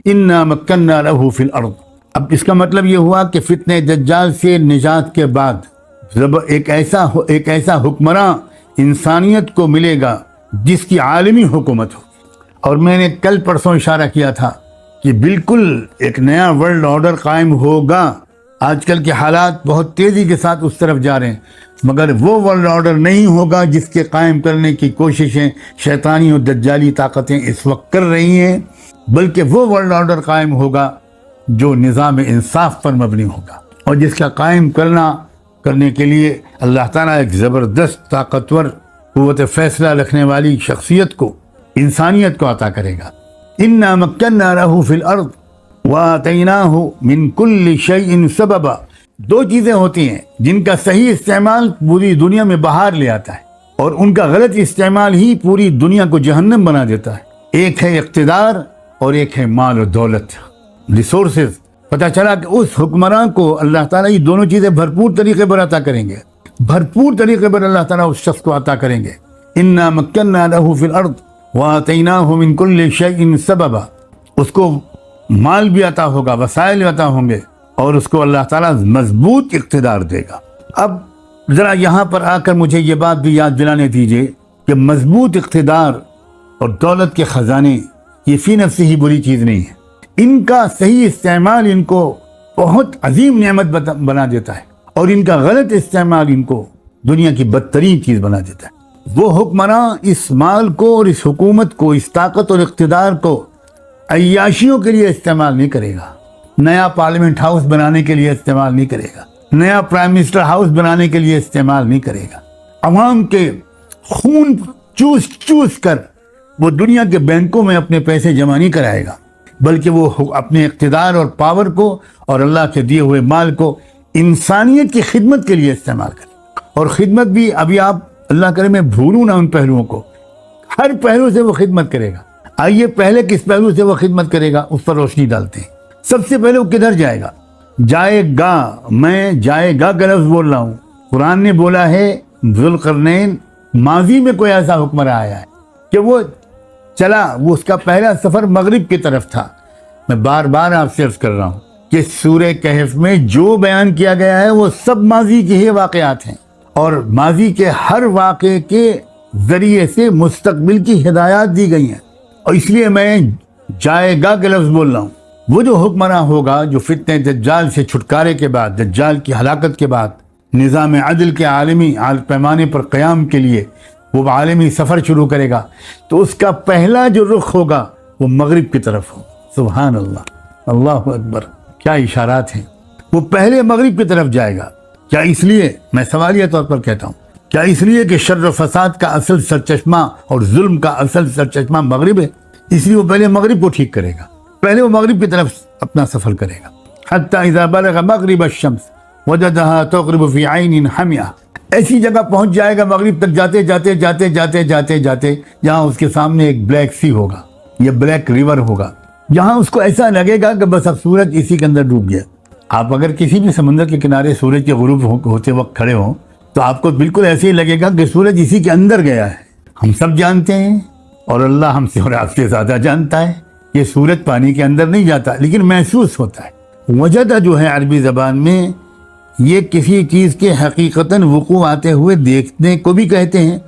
انا مکننا لہ فی الارض۔ اب اس کا مطلب یہ ہوا کہ فتنہ دجال سے نجات کے بعد ایک ایسا حکمراں انسانیت کو ملے گا جس کی عالمی حکومت ہو۔ اور میں نے کل پرسوں اشارہ کیا تھا کہ بالکل ایک نیا ورلڈ آرڈر قائم ہوگا۔ آج کل کے حالات بہت تیزی کے ساتھ اس طرف جا رہے ہیں، مگر وہ ورلڈ آرڈر نہیں ہوگا جس کے قائم کرنے کی کوششیں شیطانی اور دجالی طاقتیں اس وقت کر رہی ہیں، بلکہ وہ ورلڈ آرڈر قائم ہوگا جو نظام انصاف پر مبنی ہوگا، اور جس کا قائم کرنے کے لیے اللہ تعالیٰ ایک زبردست طاقتور قوت فیصلہ رکھنے والی شخصیت کو، انسانیت کو عطا کرے گا۔ انا مکننا لہ فی الارض وآتیناہ من کل شیء سببا۔ دو چیزیں ہوتی ہیں جن کا صحیح استعمال پوری دنیا میں بہار لے آتا ہے، اور ان کا غلط استعمال ہی پوری دنیا کو جہنم بنا دیتا ہے۔ ایک ہے اقتدار اور ایک ہے مال و دولت، ریسورسز۔ پتہ چلا کہ اس حکمراں کو اللہ تعالیٰ یہ دونوں چیزیں بھرپور طریقے پر عطا کریں گے، بھرپور طریقے پر اللہ تعالیٰ اس شخص کو عطا کریں گے۔ انا مکننا لہ فی الارض وآتیناہ من کل شیء سببا۔ اس کو مال بھی عطا ہوگا، وسائل بھی عطا ہوں گے، اور اس کو اللہ تعالیٰ مضبوط اقتدار دے گا۔ اب ذرا یہاں پر آ کر مجھے یہ بات بھی یاد دلانے دیجئے کہ مضبوط اقتدار اور دولت کے خزانے یہ فی نفسی ہی بری چیز نہیں ہے، ان کا صحیح استعمال ان کو بہت عظیم نعمت بنا دیتا ہے، اور ان کا غلط استعمال ان کو دنیا کی بدترین چیز بنا دیتا ہے۔ وہ حکمراں اس مال کو اور اس حکومت کو، اس طاقت اور اقتدار کو عیاشیوں کے لیے استعمال نہیں کرے گا، نیا پارلیمنٹ ہاؤس بنانے کے لیے استعمال نہیں کرے گا، نیا پرائم منسٹر ہاؤس بنانے کے لیے استعمال نہیں کرے گا، عوام کے خون چوس کر وہ دنیا کے بینکوں میں اپنے پیسے جمع نہیں کرائے گا، بلکہ وہ اپنے اقتدار اور پاور کو اور اللہ کے دیے ہوئے مال کو انسانیت کی خدمت کے لیے استعمال کرے گا۔ اور خدمت بھی ابھی آپ اللہ کرے میں بھولوں نہ ان پہلوؤں کو، ہر پہلو سے وہ خدمت کرے گا۔ آئیے پہلے کس پہلو سے وہ خدمت کرے گا اس پر روشنی ڈالتے ہیں۔ سب سے پہلے وہ کدھر جائے گا؟ جائے گا، میں جائے گا کا لفظ بول رہا ہوں۔ قرآن نے بولا ہے ذوالقرنین، ماضی میں کوئی ایسا حکمراں آیا ہے کہ وہ چلا، وہ اس کا پہلا سفر مغرب کی طرف تھا۔ میں بار بار آپ سے عرض کر رہا ہوں کہ سورہ کہف میں جو بیان کیا گیا ہے وہ سب ماضی کے ہی واقعات ہیں، اور ماضی کے ہر واقعے کے ذریعے سے مستقبل کی ہدایات دی گئی ہیں، اور اس لیے میں جائے گا کا لفظ بول رہا ہوں۔ وہ جو حکمراں ہوگا جو فتنہ دجال سے چھٹکارے کے بعد، دجال کی ہلاکت کے بعد نظام عدل کے عالمی پیمانے پر قیام کے لیے وہ عالمی سفر شروع کرے گا، تو اس کا پہلا جو رخ ہوگا وہ مغرب کی طرف ہوگا۔ سبحان اللہ، اللہ اکبر، کیا اشارات ہیں۔ وہ پہلے مغرب کی طرف جائے گا۔ کیا اس لیے، میں سوالیہ طور پر کہتا ہوں، کیا اس لیے کہ شر و فساد کا اصل سرچشمہ اور ظلم کا اصل سرچشمہ مغرب ہے؟ اس لیے وہ پہلے مغرب کو ٹھیک کرے گا، پہلے وہ مغرب کی طرف اپنا سفر کرے گا۔ حتی اذا بلغ مغرب الشمس وجدها تغرب فی عین حمیہ، ایسی جگہ پہنچ جائے گا مغرب تک جاتے جاتے جاتے جاتے جاتے جاتے جہاں اس کے سامنے ایک بلیک سی ہوگا، یہ بلیک ریور ہوگا، جہاں اس کو ایسا لگے گا کہ بس اب سورج اسی کے اندر ڈوب گیا۔ آپ اگر کسی بھی سمندر کے کنارے سورج کے غروب ہوتے وقت کھڑے ہوں تو آپ کو بالکل ایسے ہی لگے گا کہ سورج اسی کے اندر گیا ہے۔ ہم سب جانتے ہیں، اور اللہ ہم سے اور آپ سے زیادہ جانتا ہے، یہ سورج پانی کے اندر نہیں جاتا لیکن محسوس ہوتا ہے۔ وجدہ جو ہے عربی زبان میں، یہ کسی چیز کے حقیقتاً وقوع آتے ہوئے دیکھنے کو بھی کہتے ہیں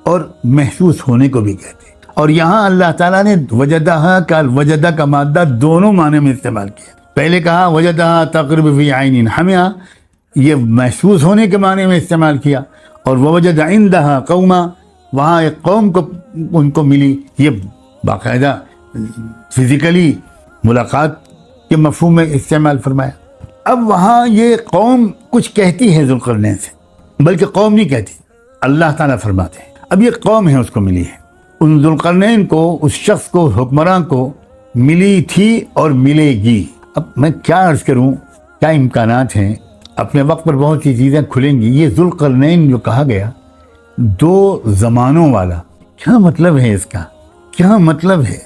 اور محسوس ہونے کو بھی کہتے ہیں، اور یہاں اللہ تعالیٰ نے وجدہ کا مادہ دونوں معنی میں استعمال کیا۔ پہلے کہا وجدہ تغرب فی عین حمیہ، یہ محسوس ہونے کے معنی میں استعمال کیا، اور ووجد عندہا قوما، وہاں ایک قوم کو ان کو ملی، یہ باقاعدہ فزیکلی ملاقات کے مفہوم میں استعمال فرمایا۔ اب وہاں یہ قوم کچھ کہتی ہے ذوالقرنین سے، بلکہ قوم نہیں کہتی، اللہ تعالیٰ فرماتے ہیں اب یہ قوم ہے اس کو ملی ہے، ان ذوالقرنین کو، اس شخص کو، حکمراں کو ملی تھی اور ملے گی۔ اب میں کیا عرض کروں، کیا امکانات ہیں، اپنے وقت پر بہت سی چیزیں کھلیں گی۔ یہ ذوالقرنین جو کہا گیا، دو زمانوں والا، کیا مطلب ہے اس کا؟ کیا مطلب ہے؟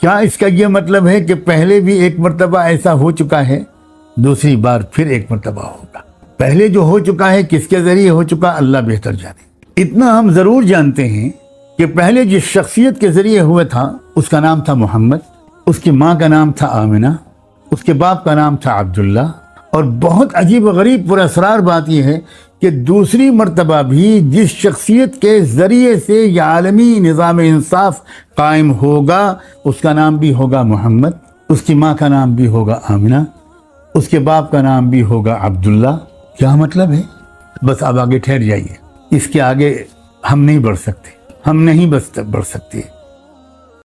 کیا اس کا یہ مطلب ہے کہ پہلے بھی ایک مرتبہ ایسا ہو چکا ہے، دوسری بار پھر ایک مرتبہ ہوگا؟ پہلے جو ہو چکا ہے کس کے ذریعے ہو چکا، اللہ بہتر جانے۔ اتنا ہم ضرور جانتے ہیں کہ پہلے جس شخصیت کے ذریعے ہوا تھا اس کا نام تھا محمد، اس کی ماں کا نام تھا آمنہ، اس کے باپ کا نام تھا عبداللہ. اور بہت عجیب و غریب پر اسرار بات یہ ہے کہ دوسری مرتبہ بھی جس شخصیت کے ذریعے سے یہ عالمی نظام انصاف قائم ہوگا اس کا نام بھی ہوگا محمد، اس کی ماں کا نام بھی ہوگا آمنہ، اس کے باپ کا نام بھی ہوگا عبداللہ. کیا مطلب ہے؟ بس آپ آگے ٹھہر جائیے، اس کے آگے ہم نہیں بڑھ سکتے، ہم نہیں بڑھ سکتے.